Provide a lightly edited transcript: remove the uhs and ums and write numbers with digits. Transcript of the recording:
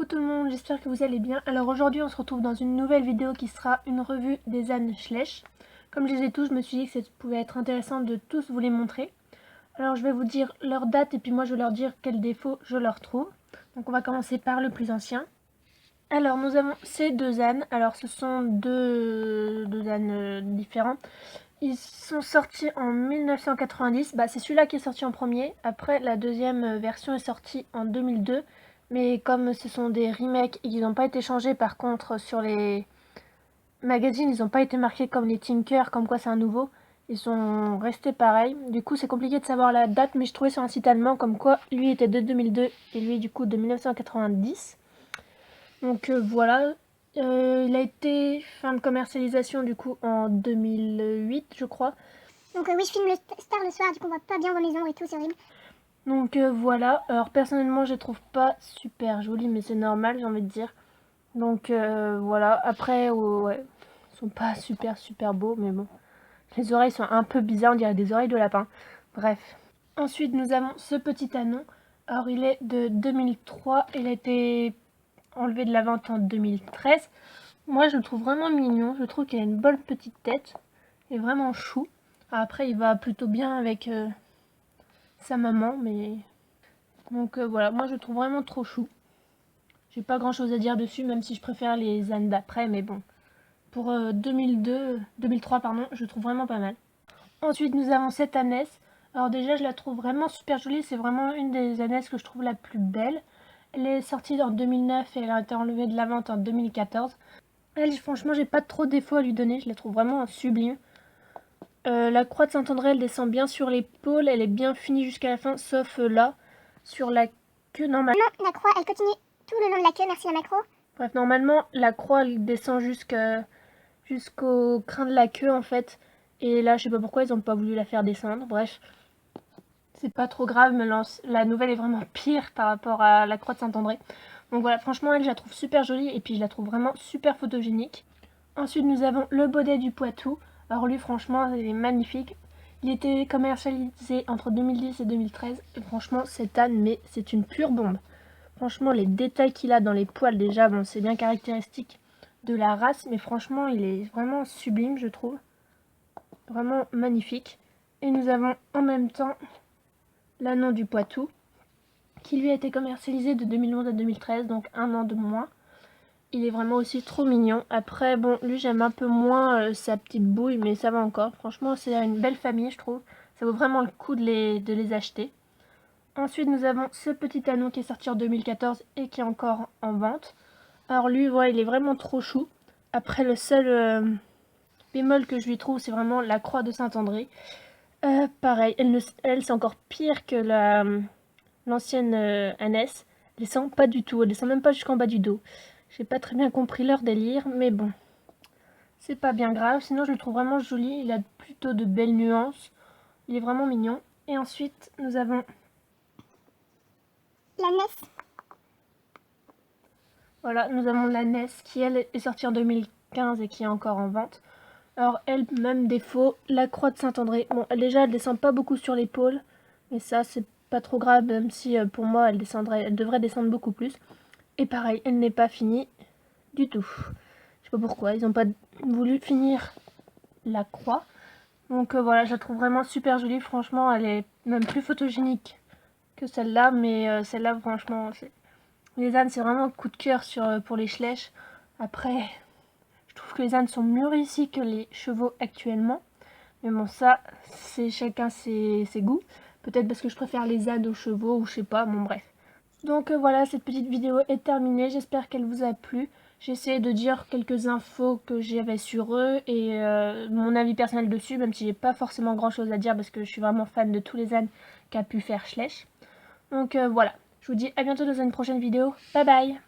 tout le monde, j'espère que vous allez bien. Alors aujourd'hui on se retrouve dans une nouvelle vidéo qui sera une revue des ânes Schleich. Comme je les ai tous, je me suis dit que ça pouvait être intéressant de tous vous les montrer. Alors je vais vous dire leur date et puis moi je vais leur dire quels défauts je leur trouve. Donc on va commencer par le plus ancien. Alors nous avons ces deux ânes, alors ce sont deux ânes différents. Ils sont sortis en 1990, c'est celui-là qui est sorti en premier. Après la deuxième version est sortie en 2002. Mais comme ce sont des remakes et qu'ils n'ont pas été changés, par contre sur les magazines ils n'ont pas été marqués comme les Tinker, comme quoi c'est un nouveau. Ils sont restés pareils. Du coup c'est compliqué de savoir la date, mais je trouvais sur un site allemand comme quoi lui était de 2002 et lui du coup de 1990. Donc voilà. Il a été fin de commercialisation du coup en 2008 je crois. Donc oui, je filme le Star le soir, du coup on voit pas bien vos maisons et tout, c'est horrible. Donc voilà, alors personnellement je les trouve pas super jolis, mais c'est normal j'ai envie de dire. Donc voilà, après ouais, ils sont pas super beaux, mais bon. Les oreilles sont un peu bizarres, on dirait des oreilles de lapin. Bref. Ensuite nous avons ce petit anon. Alors il est de 2003, il a été enlevé de la vente en 2013. Moi je le trouve vraiment mignon, je trouve qu'il a une bonne petite tête. Il est vraiment chou. Après il va plutôt bien avec sa maman, mais... Donc voilà, moi je le trouve vraiment trop chou. J'ai pas grand chose à dire dessus, même si je préfère les ânes d'après, mais bon. Pour 2003, pardon, je le trouve vraiment pas mal. Ensuite, nous avons cette ânesse. Alors déjà, je la trouve vraiment super jolie. C'est vraiment une des ânesses que je trouve la plus belle. Elle est sortie en 2009 et elle a été enlevée de la vente en 2014. Elle, franchement, j'ai pas trop de défauts à lui donner. Je la trouve vraiment sublime. La croix de Saint-André, elle descend bien sur l'épaule. Elle est bien finie jusqu'à la fin, sauf là, sur la queue. Normalement, la croix, elle continue tout le long de la queue, merci la macro. Bref, normalement, la croix, elle descend jusqu'au crin de la queue, en fait. Et là, je sais pas pourquoi ils ont pas voulu la faire descendre. Bref, c'est pas trop grave, mais la nouvelle est vraiment pire par rapport à la croix de Saint-André. Donc voilà, franchement, elle, je la trouve super jolie et puis je la trouve vraiment super photogénique. Ensuite, nous avons le Baudet du Poitou. Alors lui, franchement, il est magnifique. Il était commercialisé entre 2010 et 2013. Et franchement, cet âne, mais c'est une pure bombe. Franchement, les détails qu'il a dans les poils, déjà, bon, c'est bien caractéristique de la race, mais franchement, il est vraiment sublime, je trouve. Vraiment magnifique. Et nous avons en même temps l'ânon du Poitou, qui lui a été commercialisé de 2011 à 2013, donc un an de moins. Il est vraiment aussi trop mignon. Après, bon, lui, j'aime un peu moins sa petite bouille, mais ça va encore. Franchement, c'est une belle famille, je trouve. Ça vaut vraiment le coup de les acheter. Ensuite, nous avons ce petit anon qui est sorti en 2014 et qui est encore en vente. Alors lui, voilà, il est vraiment trop chou. Après, le seul bémol que je lui trouve, c'est vraiment la croix de Saint-André. Pareil, elle c'est encore pire que l'ancienne ânesse. Elle descend pas du tout, elle descend même pas jusqu'en bas du dos. J'ai pas très bien compris leur délire, mais bon. C'est pas bien grave, sinon je le trouve vraiment joli. Il a plutôt de belles nuances. Il est vraiment mignon. Et ensuite, nous avons l'ânesse. Voilà, nous avons l'ânesse qui, elle, est sortie en 2015 et qui est encore en vente. Alors, elle, même défaut, la croix de Saint-André. Bon, déjà, elle descend pas beaucoup sur l'épaule. Mais ça, c'est pas trop grave, même si pour moi, elle devrait descendre beaucoup plus. Et pareil, elle n'est pas finie du tout. Je sais pas pourquoi, ils n'ont pas voulu finir la croix. Donc voilà, je la trouve vraiment super jolie. Franchement, elle est même plus photogénique que celle-là. Mais celle-là, franchement, les ânes, c'est vraiment un coup de cœur pour les Schleich. Après, je trouve que les ânes sont mieux réussis que les chevaux actuellement. Mais bon, ça, c'est chacun ses goûts. Peut-être parce que je préfère les ânes aux chevaux ou je sais pas, bon bref. Donc voilà, cette petite vidéo est terminée. J'espère qu'elle vous a plu. J'ai essayé de dire quelques infos que j'avais sur eux et mon avis personnel dessus, même si j'ai pas forcément grand chose à dire parce que je suis vraiment fan de tous les ânes qu'a pu faire Schleich. Donc voilà, je vous dis à bientôt dans une prochaine vidéo. Bye bye!